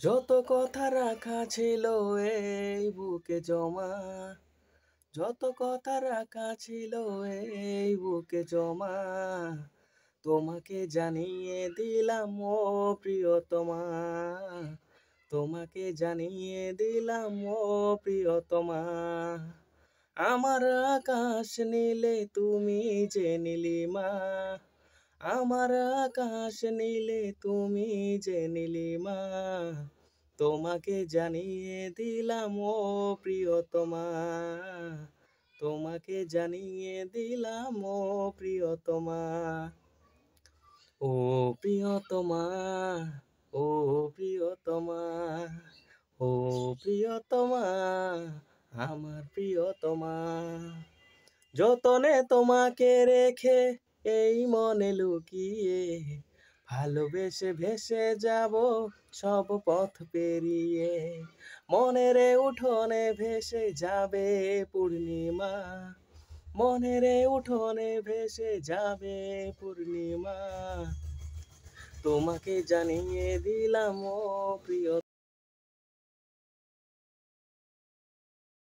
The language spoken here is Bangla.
যত কথা রাখা ছিল এই বুকে জমা, যত কথা রাখা ছিল এই বুকে জমা, তোমাকে জানিয়ে দিলাম ও প্রিয়তমা, তোমাকে জানিয়ে দিলাম ও প্রিয়তমা। আমার আকাশ নীলে তুমি যে নীলিমা, আমার আকাশ নীলে তুমি যে নীলিমা, তোমাকে জানিয়ে দিলাম ও প্রিয়তমা, তোমাকে জানিয়ে দিলাম ও প্রিয়তমা। ও প্রিয়তমা, ও প্রিয়তমা, ও প্রিয়তমা, আমার প্রিয়তমা। যতনে তোমাকে রেখে এই মনে লুকিয়ে, ভালোবেসে ভেসে যাব সব পথ পেরিয়ে, মনের উঠোনে ভেসে যাবে পূর্ণিমা, মনের উঠোনে ভেসে যাবে পূর্ণিমা, তোমাকে জানিয়ে দিলাম ও প্রিয়